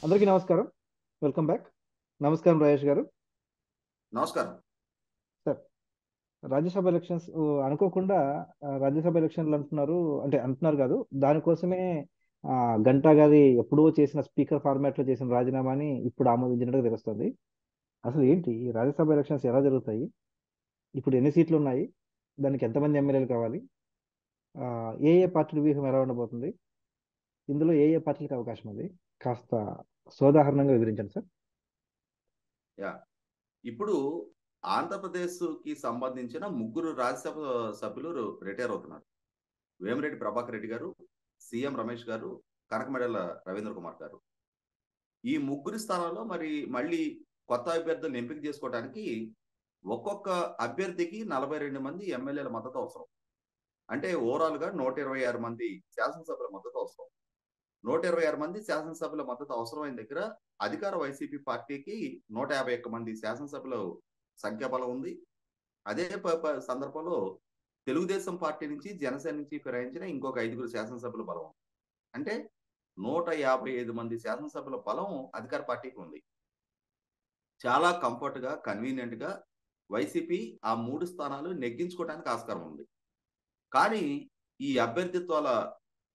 అందరికీ నమస్కారం. Welcome back. నమస్కారం రాజేష్ గారు. నమస్కారం. సార్, రాజ్యసభ ఎలక్షన్స్ అనుకోకుండా రాజ్యసభ ఎలక్షన్లు అంటున్నారు, అంటే అంటున్నారు కాదు, దానికోసమే గంటా గారి ఎప్పుడో చేసిన స్పీకర్ ఫార్మాట్ లో చేసిన రాజీనామాని ఇప్పుడు ఆమోదించినట్టుగా తెలుస్తుంది. అసలు ఏంటి ఈ రాజ్యసభ ఎలక్షన్స్ ఎలా జరుగుతాయి? ఇప్పుడు ఎన్ని సీట్లు ఉన్నాయి? దానికి ఎంతమంది ఎమ్మెల్యేలు కావాలి? ఆ, ఏ ఏ పార్టీల వ్యూహం ఎలా ఉండబోతుంది? ఇందులో ఏ ఏ పార్టీలకు అవకాశం ఉంది? కాస్త సోదాహరణంగా వివరించండి సార్. యా ఇప్పుడు ఆంధ్రప్రదేశ్కి సంబంధించిన ముగ్గురు రాజ్యసభ సభ్యులు రిటైర్ అవుతున్నారు. వేమిరెడ్డి ప్రభాకర్ రెడ్డి గారు, సీఎం రమేష్ గారు, కనకమెడల రవీంద్ర కుమార్ గారు. ఈ ముగ్గురి స్థానంలో మళ్ళీ కొత్త అభ్యర్థులను ఎంపిక చేసుకోవడానికి ఒక్కొక్క అభ్యర్థికి 42 మంది ఎమ్మెల్యేల మద్దతు అవసరం. అంటే ఓవరాల్ గా 126 మంది శాసనసభ్యుల మద్దతు అవసరం. 126 మంది శాసనసభ్యుల మద్దతు అవసరమైన దగ్గర అధికార వైసీపీ పార్టీకి 151 మంది శాసనసభ్యుల సంఖ్యాబలం ఉంది. అదే సందర్భంలో తెలుగుదేశం పార్టీ నుంచి, జనసేన నుంచి ఫిరాయించిన ఇంకొక 5 శాసనసభ్యుల బలం ఉంది. అంటే 155 మంది శాసనసభ్యుల బలం అధికార పార్టీకి ఉంది. చాలా కంఫర్ట్ గా, కన్వీనియంట్ గా వైసీపీ ఆ 3 స్థానాలు నెగ్గించుకోవడానికి ఆస్కారం ఉంది. కానీ ఈ అభ్యర్థిత్వాల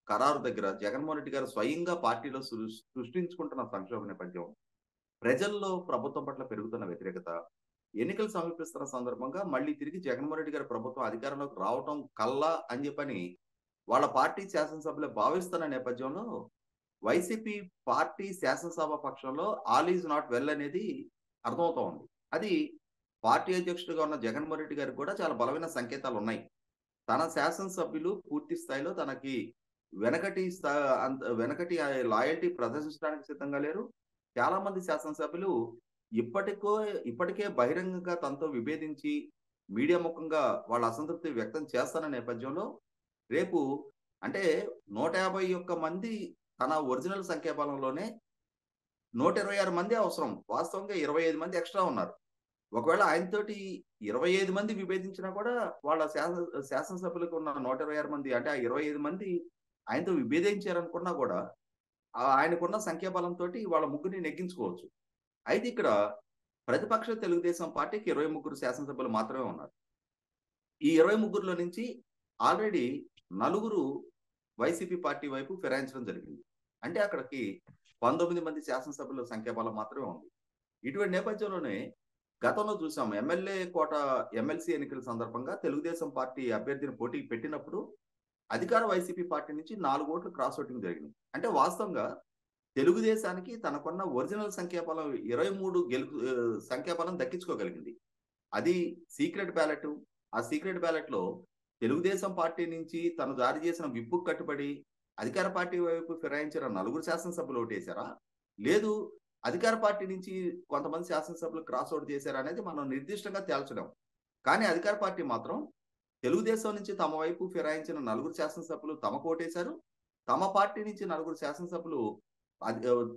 ఖరారు దగ్గర జగన్మోహన్ రెడ్డి గారు స్వయంగా పార్టీలో సృష్టించుకుంటున్న సంక్షోభ నేపథ్యం, ప్రజల్లో ప్రభుత్వం పట్ల పెరుగుతున్న వ్యతిరేకత, ఎన్నికలు సమీపిస్తున్న సందర్భంగా మళ్ళీ తిరిగి జగన్మోహన్ రెడ్డి గారి ప్రభుత్వం అధికారంలోకి రావటం కల్లా అని చెప్పని వాళ్ళ పార్టీ శాసనసభ్యులు భావిస్తున్న నేపథ్యంలో వైసీపీ పార్టీ శాసనసభ పక్షంలో ఆల్ ఈజ్ నాట్ వెల్ అనేది అర్థమవుతా ఉంది. అది పార్టీ అధ్యక్షుడిగా ఉన్న జగన్మోహన్ రెడ్డి గారికి కూడా చాలా బలమైన సంకేతాలు ఉన్నాయి. తన శాసనసభ్యులు పూర్తి స్థాయిలో తనకి వెనకటి లాయల్టీ ప్రదర్శించడానికి సిద్ధంగా లేరు. చాలా మంది శాసనసభ్యులు ఇప్పటికే బహిరంగంగా తనతో విభేదించి మీడియా ముఖంగా వాళ్ళ అసంతృప్తి వ్యక్తం చేస్తున్న నేపథ్యంలో రేపు అంటే 151 మంది తన ఒరిజినల్ సంఖ్యాబలంలోనే 126 మంది అవసరం. వాస్తవంగా 25 మంది ఎక్స్ట్రా ఉన్నారు. ఒకవేళ ఆయనతోటి 25 మంది విభేదించినా కూడా వాళ్ళ శాసనసభ్యులకు ఉన్న 126 మంది అంటే ఆ 25 మంది ఆయనతో విభేదించారనుకున్నా కూడా ఆయనకున్న సంఖ్యాబలంతో వాళ్ళ ముగ్గురిని నెగ్గించుకోవచ్చు. అయితే ఇక్కడ ప్రతిపక్ష తెలుగుదేశం పార్టీకి 23 శాసనసభ్యులు మాత్రమే ఉన్నారు. ఈ 23లో నుంచి ఆల్రెడీ 4 వైసీపీ పార్టీ వైపు ఫిరాయించడం జరిగింది. అంటే అక్కడికి 19 మంది శాసనసభ్యుల సంఖ్యాబలం మాత్రమే ఉంది. ఇటువంటి నేపథ్యంలోనే గతంలో చూసాం ఎమ్మెల్సీ ఎన్నికల సందర్భంగా తెలుగుదేశం పార్టీ అభ్యర్థిని పోటీకి పెట్టినప్పుడు అధికార వైసీపీ పార్టీ నుంచి 4 ఓట్లు క్రాస్ ఓటింగ్ జరిగింది. అంటే వాస్తవంగా తెలుగుదేశానికి తనకున్న ఒరిజినల్ సంఖ్యాబలం 23 సంఖ్యాబలం దక్కించుకోగలిగింది. అది సీక్రెట్ బ్యాలెట్. ఆ సీక్రెట్ బ్యాలెట్ లో తెలుగుదేశం పార్టీ నుంచి తను జారీ చేసిన విప్పు కట్టుబడి అధికార పార్టీ వైపు ఫిరాయించిన 4 శాసనసభ్యులు ఓటేశారా, లేదు అధికార పార్టీ నుంచి కొంతమంది శాసనసభ్యులు క్రాస్ ఓట్ చేశారా అనేది మనం నిర్దిష్టంగా తేల్చడం. కానీ అధికార పార్టీ మాత్రం తెలుగుదేశం నుంచి తమ వైపు ఫిరాయించిన 4 శాసనసభ్యులు తమకు ఓటేశారు. తమ పార్టీ నుంచి 4 శాసనసభ్యులు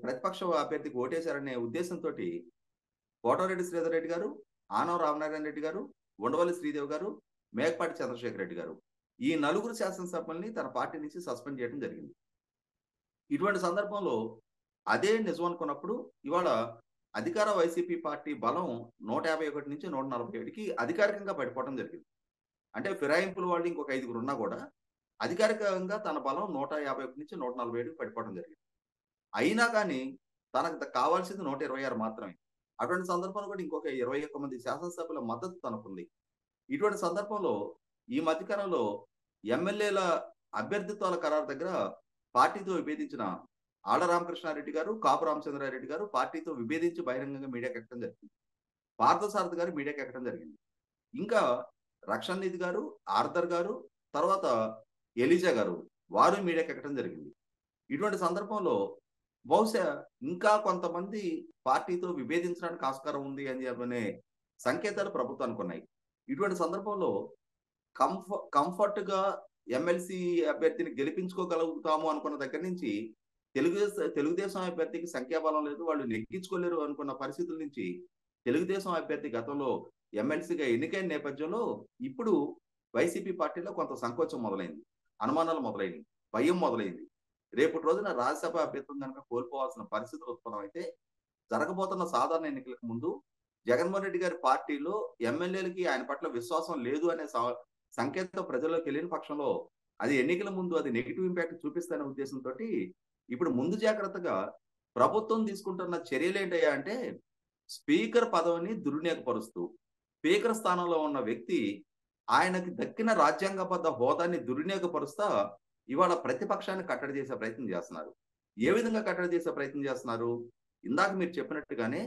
ప్రతిపక్ష అభ్యర్థికి ఓటేశారనే ఉద్దేశంతో కోటమిరెడ్డి శ్రీధర్ రెడ్డి గారు, ఆనం రామనారాయణ రెడ్డి గారు, ఉండవల్లి శ్రీదేవి గారు, మేకపాటి చంద్రశేఖర్ రెడ్డి గారు ఈ 4 శాసనసభ్యుల్ని తన పార్టీ నుంచి సస్పెండ్ చేయడం జరిగింది. ఇటువంటి సందర్భంలో అదే నిజం అనుకున్నప్పుడు ఇవాళ అధికార వైసీపీ పార్టీ బలం 151 నుంచి 147కి అధికారికంగా పడిపోవడం జరిగింది. అంటే ఫిరాయింపుల వాళ్ళు ఇంకొక 5 ఉన్నా కూడా అధికారికంగా తన బలం 151 నుంచి 147కి పడిపోవడం జరిగింది. అయినా కానీ తనకు కావాల్సింది 126 మాత్రమే. అటువంటి సందర్భంలో కూడా ఇంకొక 21 మంది శాసనసభ్యుల మద్దతు తనకుంది. ఇటువంటి సందర్భంలో ఈ మధ్యకాలంలో ఎమ్మెల్యేల అభ్యర్థిత్వాల ఖరారు దగ్గర పార్టీతో విభేదించిన ఆళ్ల రామకృష్ణారెడ్డి గారు, కాపు రామచంద్రారెడ్డి గారు పార్టీతో విభేదించి బహిరంగంగా మీడియాకి ఎక్కడం జరిగింది. పార్థసారథి గారు మీడియాకి ఎక్కడం జరిగింది. ఇంకా రక్షణ నిధి గారు, ఆర్థర్ గారు, తర్వాత ఎలిజా గారు వారు మీడియాకి ఎక్కడం జరిగింది. ఇటువంటి సందర్భంలో బహుశా ఇంకా కొంతమంది పార్టీతో విభేదించడానికి ఆస్కారం ఉంది అని చెప్పనే సంకేతాలు ప్రభుత్వానికి ఉన్నాయి. ఇటువంటి సందర్భంలో కంఫర్ట్ గా ఎమ్మెల్సీ అభ్యర్థిని గెలిపించుకోగలుగుతాము అనుకున్న దగ్గర నుంచి తెలుగుదేశం అభ్యర్థికి సంఖ్యాబలం లేదు, వాళ్ళు నెగ్గించుకోలేరు అనుకున్న పరిస్థితుల నుంచి తెలుగుదేశం అభ్యర్థి గతంలో ఎమ్మెల్సీగా ఎన్నికైన నేపథ్యంలో ఇప్పుడు వైసీపీ పార్టీలో కొంత సంకోచం మొదలైంది, అనుమానాలు మొదలైనవి, భయం మొదలైంది. రేపటి రోజున రాజ్యసభ అభ్యర్థం కనుక కోల్పోవాల్సిన పరిస్థితులు ఉత్పన్నమైతే జరగబోతున్న సాధారణ ఎన్నికలకు ముందు జగన్మోహన్ రెడ్డి గారి పార్టీలో ఎమ్మెల్యేలకి ఆయన పట్ల విశ్వాసం లేదు అనే సంకేతం ప్రజల్లోకి వెళ్ళిన పక్షంలో అది ఎన్నికల ముందు అది నెగిటివ్ ఇంపాక్ట్ చూపిస్తనే ఉద్దేశంతో ఇప్పుడు ముందు జాగ్రత్తగా ప్రభుత్వం తీసుకుంటున్న చర్యలు ఏంటయ్యా అంటే స్పీకర్ పదవిని దుర్వినియోగపరుస్తూ స్పీకర్ స్థానంలో ఉన్న వ్యక్తి ఆయనకి దక్కిన రాజ్యాంగబద్ధ హోదాని దుర్వినియోగపరుస్తా ఇవాళ ప్రతిపక్షాన్ని కట్టడి చేసే ప్రయత్నం చేస్తున్నారు. ఏ విధంగా కట్టడి చేసే ప్రయత్నం చేస్తున్నారు? ఇందాక మీరు చెప్పినట్టుగానే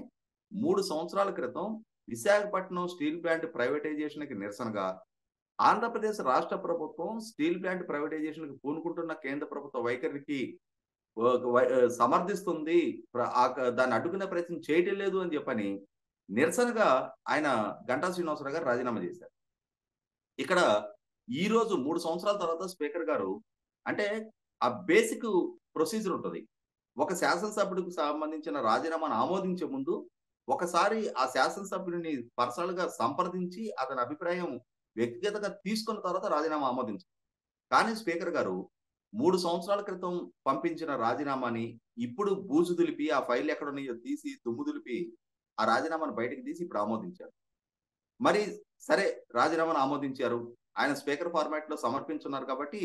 3 సంవత్సరాల క్రితం విశాఖపట్నం స్టీల్ ప్లాంట్ ప్రైవేటైజేషన్ కి నిరసనగా ఆంధ్రప్రదేశ్ రాష్ట్ర ప్రభుత్వం స్టీల్ ప్లాంట్ ప్రైవేటైజేషన్ కి పూనుకుంటున్న కేంద్ర ప్రభుత్వ వైఖరికి సమర్థిస్తుంది, దాన్ని అడ్డుకునే ప్రయత్నం చేయటం లేదు అని చెప్పని నిరసనగా ఆయన గంటా శ్రీనివాసరావు గారు రాజీనామా చేశారు. ఇక్కడ ఈ రోజు 3 సంవత్సరాల తర్వాత స్పీకర్ గారు అంటే ఆ బేసిక్ ప్రొసీజర్ ఉంటుంది. ఒక శాసనసభ్యుడికి సంబంధించిన రాజీనామాను ఆమోదించే ముందు ఒకసారి ఆ శాసనసభ్యుడిని పర్సనల్ గా సంప్రదించి అతని అభిప్రాయం వ్యక్తిగతంగా తీసుకున్న తర్వాత రాజీనామా ఆమోదించారు. కానీ స్పీకర్ గారు 3 సంవత్సరాల క్రితం పంపించిన రాజీనామాని ఇప్పుడు బూజు దులిపి ఆ ఫైల్ ఎక్కడ ఉన్నాయో తీసి దుమ్ము దులిపి ఆ రాజీనామాను బయటకు తీసి ఇప్పుడు ఆమోదించారు. మరి సరే, రాజీనామాను ఆమోదించారు, ఆయన స్పీకర్ ఫార్మాట్ లో సమర్పించున్నారు కాబట్టి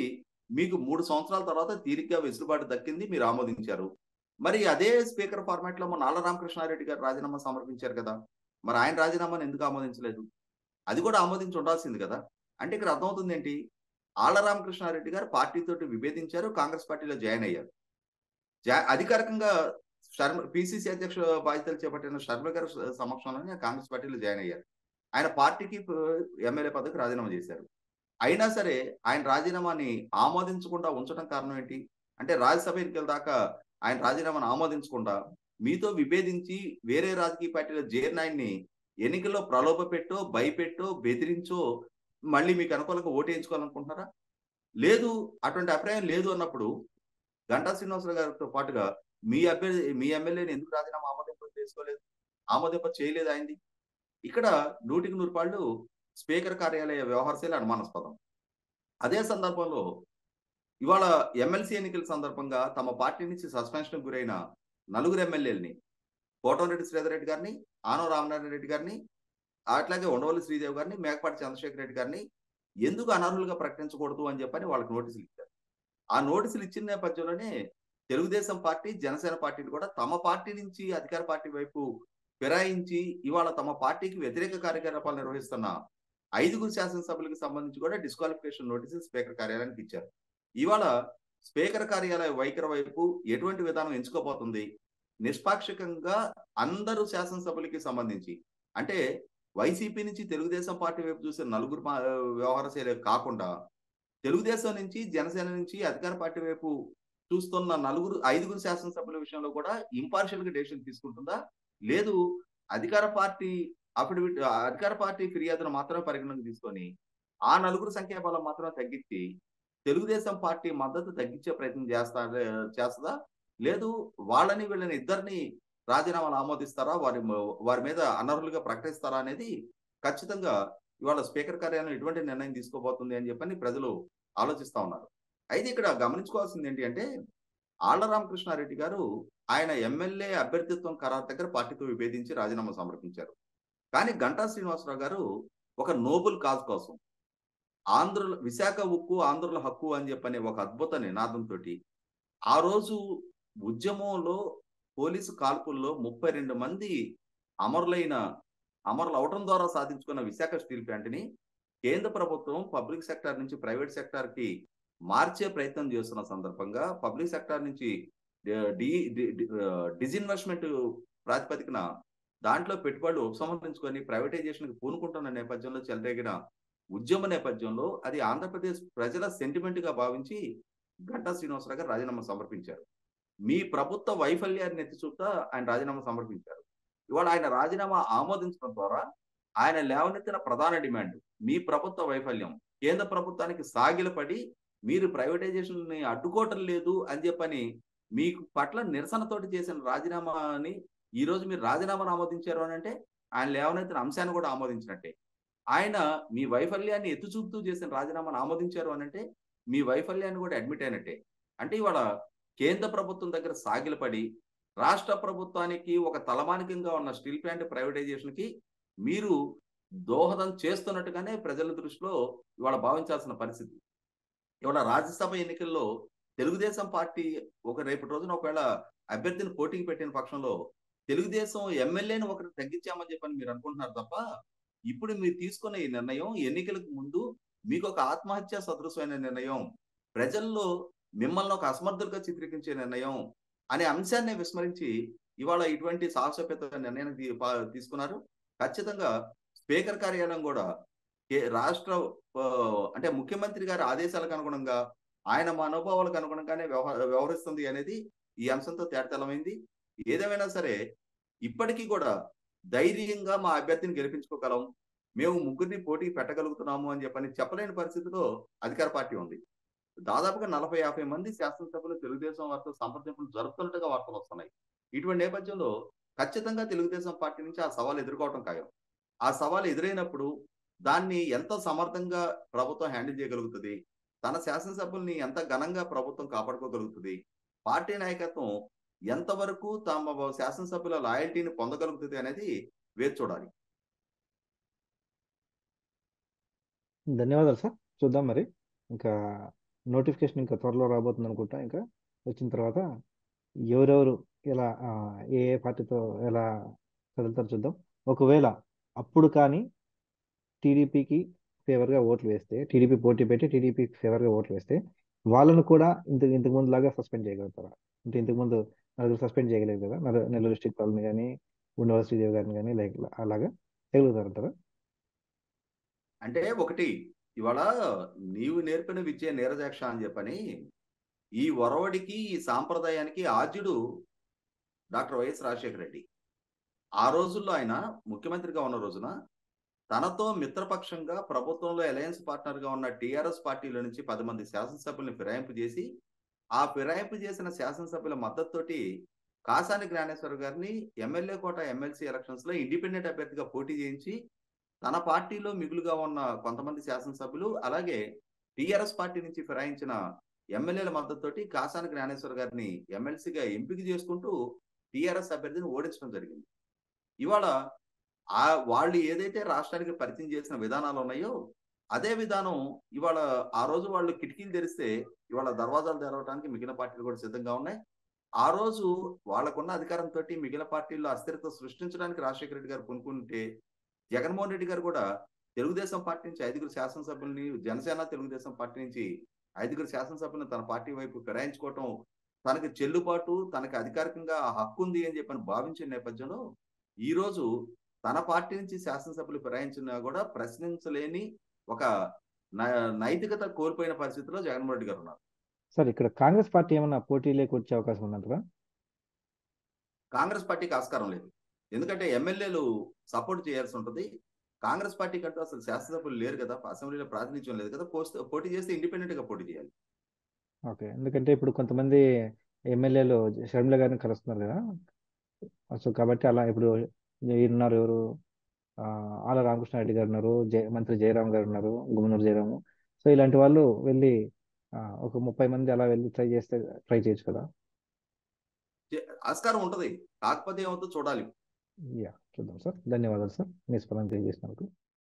మీకు 3 సంవత్సరాల తర్వాత తీరిగ్గా వెసులుబాటు దక్కింది, మీరు ఆమోదించారు. మరి అదే స్పీకర్ ఫార్మాట్ లో మన ఆళ్ల రామకృష్ణారెడ్డి గారు రాజీనామా సమర్పించారు కదా, మరి ఆయన రాజీనామాను ఎందుకు ఆమోదించలేదు? అది కూడా ఆమోదించి ఉండాల్సింది కదా. అంటే ఇక్కడ అర్థమవుతుంది ఏంటి, ఆళ్ల రామకృష్ణారెడ్డి గారు పార్టీతోటి విభేదించారు, కాంగ్రెస్ పార్టీలో జాయిన్ అయ్యారు. అధికారికంగా పిసిసి అధ్యక్ష బాధ్యతలు చేపట్టిన శర్మ గారి సమక్షంలోనే కాంగ్రెస్ పార్టీలో జాయిన్ అయ్యారు. ఆయన పార్టీకి ఎమ్మెల్యే పదవికి రాజీనామా చేశారు. అయినా సరే ఆయన రాజీనామాని ఆమోదించకుండా ఉంచడం కారణం ఏంటి అంటే, రాజ్యసభ ఎన్నికల దాకా ఆయన రాజీనామాను ఆమోదించకుండా మీతో విభేదించి వేరే రాజకీయ పార్టీలో చేరిన ఆయన్ని ఎన్నికల్లో ప్రలోభ పెట్టో, భయపెట్టో, బెదిరించో మళ్ళీ మీకు అనుకూలంగా ఓటేయించుకోవాలనుకుంటున్నారా? లేదు, అటువంటి అభిప్రాయం లేదు అన్నప్పుడు గంటా శ్రీనివాసరావు గారితో పాటుగా మీ ఎమ్మెల్యేని ఎందుకు రాజీనామా చేసుకోలేదు, ఆమోదింప చేయలేదు ఆయనది? ఇక్కడ 100కి 100 పాళ్ళు స్పీకర్ కార్యాలయ వ్యవహారశైలి అనుమానాస్పదం. అదే సందర్భంలో ఇవాళ ఎమ్మెల్సీ ఎన్నికల సందర్భంగా తమ పార్టీ నుంచి సస్పెన్షన్ గురైన 4 ఎమ్మెల్యేలని, కోటమిరెడ్డి శ్రీధర్ రెడ్డి గారిని, ఆనం రామనారాయణ రెడ్డి గారిని, అట్లాగే ఉండవల్లి శ్రీదేవి గారిని, మేకపాటి చంద్రశేఖర్ రెడ్డి గారిని ఎందుకు అనర్హులుగా ప్రకటించకూడదు అని చెప్పని వాళ్ళకి నోటీసులు ఇచ్చారు. ఆ నోటీసులు ఇచ్చిన నేపథ్యంలోనే తెలుగుదేశం పార్టీ, జనసేన పార్టీలు కూడా తమ పార్టీ నుంచి అధికార పార్టీ వైపు ఫిరాయించి ఇవాళ తమ పార్టీకి వ్యతిరేక కార్యకలాపాలు నిర్వహిస్తున్న 5 శాసనసభ్యులకు సంబంధించి కూడా డిస్క్వాలిఫికేషన్ నోటీసులు స్పీకర్ కార్యాలయానికి ఇచ్చారు. ఇవాళ స్పీకర్ కార్యాలయ వైఖరి వైపు ఎటువంటి విధానం ఎంచుకోబోతుంది? నిష్పాక్షికంగా అందరూ శాసనసభ్యులకి సంబంధించి అంటే వైసీపీ నుంచి తెలుగుదేశం పార్టీ వైపు చూసే 4 వ్యవహార శైలి కాకుండా తెలుగుదేశం నుంచి, జనసేన నుంచి అధికార పార్టీ వైపు చూస్తున్న 5 శాసనసభ్యుల విషయంలో కూడా ఇంపార్షియల్ గా డెసిషన్ తీసుకుంటుందా? లేదు, అధికార పార్టీ ఫిర్యాదును మాత్రమే పరిగణనకు తీసుకొని ఆ 4 సంఖ్యాబలం మాత్రమే తగ్గించి తెలుగుదేశం పార్టీ మద్దతు తగ్గించే ప్రయత్నం చేస్తుందా? లేదు, వీళ్ళని ఇద్దరిని రాజీనామాలు ఆమోదిస్తారా, వారి మీద అనర్హులుగా ప్రకటిస్తారా అనేది ఖచ్చితంగా ఇవాళ స్పీకర్ కార్యాలయం ఎటువంటి నిర్ణయం తీసుకోబోతుంది అని చెప్పని ప్రజలు ఆలోచిస్తా ఉన్నారు. అయితే ఇక్కడ గమనించుకోవాల్సింది ఏంటి అంటే, ఆళ్ల రామకృష్ణారెడ్డి గారు ఆయన ఎమ్మెల్యే అభ్యర్థిత్వం ఖరారు దగ్గర పార్టీతో విభేదించి రాజీనామా సమర్పించారు. కానీ గంటా శ్రీనివాసరావు గారు ఒక నోబుల్ కాజ్ కోసం విశాఖ ఉక్కు ఆంధ్రుల హక్కు అని చెప్పని ఒక అద్భుత నినాదంతో ఆ రోజు ఉద్యమంలో పోలీసు కాల్పుల్లో 32 మంది అమరులు అవటం ద్వారా సాధించుకున్న విశాఖ స్టీల్ ప్లాంట్ ని కేంద్ర ప్రభుత్వం పబ్లిక్ సెక్టార్ నుంచి ప్రైవేట్ సెక్టార్ కి మార్చే ప్రయత్నం చేస్తున్న సందర్భంగా పబ్లిక్ సెక్టార్ నుంచి డిజిన్వెస్ట్మెంట్ ప్రాతిపదికన దాంట్లో పెట్టుబడులు ఉపసంహరించుకొని ప్రైవేటైజేషన్ కి పూనుకుంటున్న నేపథ్యంలో చెలరేగిన ఉద్యమ నేపథ్యంలో అది ఆంధ్రప్రదేశ్ ప్రజల సెంటిమెంట్ గా భావించి గంటా శ్రీనివాసరావు గారు రాజీనామా సమర్పించారు. మీ ప్రభుత్వ వైఫల్యాన్ని ఎత్తి చూపుతా ఆయన రాజీనామా సమర్పించారు. ఇవాళ ఆయన రాజీనామా ఆమోదించడం ద్వారా ఆయన లేవనెత్తిన ప్రధాన డిమాండ్ మీ ప్రభుత్వ వైఫల్యం, కేంద్ర ప్రభుత్వానికి సాగిలపడి మీరు ప్రైవేటైజేషన్ ని అడ్డుకోవటం లేదు అని చెప్పని మీకు పట్ల నిరసనతోటి చేసిన రాజీనామాని ఈ రోజు మీరు రాజీనామాను ఆమోదించారు అని అంటే ఆయన లేవనెత్తిన అంశాన్ని కూడా ఆమోదించినట్టే. ఆయన మీ వైఫల్యాన్ని ఎత్తు చూపుతూ చేసిన రాజీనామాను ఆమోదించారు అని అంటే మీ వైఫల్యాన్ని కూడా అడ్మిట్ అయినట్టే. అంటే ఇవాళ కేంద్ర ప్రభుత్వం దగ్గర సాగిలపడి రాష్ట్ర ప్రభుత్వానికి ఒక తలమానికంగా ఉన్న స్టీల్ ప్లాంట్ ప్రైవేటైజేషన్‌కి మీరు దోహదం చేస్తున్నట్టుగానే ప్రజల దృష్టిలో ఇవాళ భావించాల్సిన పరిస్థితి. ఇవాళ రాజ్యసభ ఎన్నికల్లో తెలుగుదేశం పార్టీ రేపటి రోజున ఒకవేళ అభ్యర్థిని పోటీకి పెట్టిన పక్షంలో తెలుగుదేశం ఎమ్మెల్యేని ఒకరిని తగ్గించామని చెప్పని మీరు అనుకుంటున్నారు తప్ప, ఇప్పుడు మీరు తీసుకున్న ఈ నిర్ణయం ఎన్నికలకు ముందు మీకు ఒక ఆత్మహత్య సదృశమైన నిర్ణయం. ప్రజల్లో మిమ్మల్ని ఒక అసమర్థులుగా చిత్రీకరించే నిర్ణయం అనే అంశాన్నే విస్మరించి ఇవాళ ఇటువంటి సాహసోపేత నిర్ణయాన్ని తీసుకున్నారు. ఖచ్చితంగా స్పీకర్ కార్యాలయం కూడా రాష్ట్ర అంటే ముఖ్యమంత్రి గారి ఆదేశాలకు అనుగుణంగా ఆయన మనోభావాలకు అనుగుణంగానే వ్యవహరిస్తుంది అనేది ఈ అంశంతో తేటతెల్లమైంది. ఏదేమైనా సరే ఇప్పటికీ కూడా ధైర్యంగా మా అభ్యర్థిని గెలిపించుకోగలం, మేము ముగ్గురిని పోటీకి పెట్టగలుగుతున్నాము అని చెప్పలేని పరిస్థితిలో అధికార పార్టీ ఉంది. దాదాపుగా 40-50 మంది శాసనసభ్యులు తెలుగుదేశం వారితో సంప్రదింపులు జరుపుతున్నట్టుగా వార్తలు వస్తున్నాయి. ఇటువంటి నేపథ్యంలో ఖచ్చితంగా తెలుగుదేశం పార్టీ నుంచి ఆ సవాల్ ఎదుర్కోవడం ఖాయం. ఆ సవాల్ ఎదురైనప్పుడు దాన్ని ఎంత సమర్థంగా ప్రభుత్వం హ్యాండిల్ చేయగలుగుతుంది, తన శాసనసభ్యుల్ని ఎంత ఘనంగా ప్రభుత్వం కాపాడుకోగలుగుతుంది, పార్టీ నాయకత్వం ఎంతవరకు తమ శాసనసభ్యుల లాయల్టీని పొందగలుగుతుంది అనేది వేచి చూడాలి. ధన్యవాదాలు సార్. చూద్దాం మరి. ఇంకా నోటిఫికేషన్ ఇంకా త్వరలో రాబోతుంది అనుకుంటా. ఇంకా వచ్చిన తర్వాత ఎవరెవరు ఎలా ఏ ఏ పార్టీతో ఎలా కదులుతారో చూద్దాం. ఒకవేళ అప్పుడు కానీ టీడీపీకి ఫేవర్గా ఓట్లు వేస్తే, టీడీపీ పోటీ పెట్టి టీడీపీకి ఫేవర్గా ఓట్లు వేస్తే వాళ్ళను కూడా ఇంతకు ముందు లాగా సస్పెండ్ చేయగలుగుతారా? అంటే ఇంతకుముందు నలుగురు సస్పెండ్ చేయగలేదు కదా, నెల్లూరు డిస్ట్రిక్ట్ వాళ్ళని కానీ ఉండవల్లి శ్రీదేవి గారిని కానీ అలాగా చేయగలుగుతారంటారా? అంటే ఒకటి, ఇవాళ నీవు నేర్పిన విద్య నీరజాక్ష అని చెప్పని ఈ ఒరవడికి ఈ సాంప్రదాయానికి ఆద్యుడు డాక్టర్ వైఎస్ రాజశేఖర రెడ్డి. ఆ రోజుల్లో ఆయన ముఖ్యమంత్రిగా ఉన్న రోజున తనతో మిత్రపక్షంగా ప్రభుత్వంలో అలయన్స్ పార్ట్నర్ గా ఉన్న టీఆర్ఎస్ పార్టీలో నుంచి 10 మంది శాసనసభ్యులను ఫిరాయింపు చేసి, ఆ ఫిరాయింపు చేసిన శాసనసభ్యుల మద్దతుతోటి కాసాని జ్ఞానేశ్వర్ గారిని ఎమ్మెల్యే కోట ఎమ్మెల్సీ ఎలక్షన్స్ లో ఇండిపెండెంట్ అభ్యర్థిగా పోటీ చేయించి తన పార్టీలో మిగులుగా ఉన్న కొంతమంది శాసనసభ్యులు అలాగే టీఆర్ఎస్ పార్టీ నుంచి ఫిరాయించిన ఎమ్మెల్యేల మద్దతుతోటి కాసాని జ్ఞానేశ్వర్ గారిని ఎమ్మెల్సీగా ఎంపిక చేసుకుంటూ టీఆర్ఎస్ అభ్యర్థిని ఓడించడం జరిగింది. ఇవాళ వాళ్ళు ఏదైతే రాష్ట్రానికి పరిచయం చేసిన విధానాలు ఉన్నాయో అదే విధానం ఇవాళ ఆ రోజు వాళ్ళు కిటికీలు తెరిస్తే ఇవాళ దర్వాజాలు తెరవడానికి మిగిలిన పార్టీలు కూడా సిద్ధంగా ఉన్నాయి. ఆ రోజు వాళ్ళకున్న అధికారంతో మిగిలిన పార్టీల్లో అస్థిరత సృష్టించడానికి రాజశేఖర రెడ్డి గారు కొనుక్కుంటే, జగన్మోహన్ రెడ్డి గారు కూడా తెలుగుదేశం పార్టీ నుంచి 5 శాసనసభ్యుల్ని, జనసేన తెలుగుదేశం పార్టీ నుంచి 5 శాసనసభ్యులను తన పార్టీ వైపు ఫిరాయించుకోవటం తనకి చెల్లుబాటు, తనకి అధికారికంగా హక్కు ఉంది అని చెప్పని భావించిన నేపథ్యంలో ఈ రోజు తన పార్టీ నుంచి శాసనసభ్యులు ఫిరాయించినా కూడా ప్రశ్నించలేని ఒక నైతికత కోల్పోయిన పరిస్థితిలో జగన్మోహన్ రెడ్డి గారు ఉన్నారు. సార్, ఇక్కడ కాంగ్రెస్ పార్టీ ఏమన్నా పోటీలోకి వచ్చే అవకాశం ఉందంటారా? కాంగ్రెస్ పార్టీకి ఆస్కారం లేదు. ఎందుకంటే ఎమ్మెల్యేలు సపోర్ట్ చేయాల్సి ఉంటుంది. కాంగ్రెస్ పార్టీ కంటూ అసలు శాసనసభ్యులు లేరు కదా, అసెంబ్లీలో ప్రాతినిధ్యం లేదు కదా, పోటీ చేస్తే ఇండిపెండెంట్ గా పోటీ చేయాలి. ఓకే. ఎందుకంటే ఇప్పుడు కొంతమంది ఎమ్మెల్యేలు షర్మిల గారిని కలుస్తున్నారు కదా, సో కాబట్టి అలా ఇప్పుడు ఉన్నారు ఎవరు, ఆల రామకృష్ణారెడ్డి గారు ఉన్నారు, మంత్రి జయరాం గారు ఉన్నారు, గుమ్మనూరు జయరాము. సో ఇలాంటి వాళ్ళు వెళ్ళి ఒక 30 మంది అలా వెళ్ళి ట్రై చేయొచ్చు కదా. ఆస్కారం ఉంటది, కాకపోతే ఏమవుతుందో చూడాలి. యా, చూద్దాం సార్. ధన్యవాదాలు సార్, మీ స్పందన తెలియజేసినందుకు.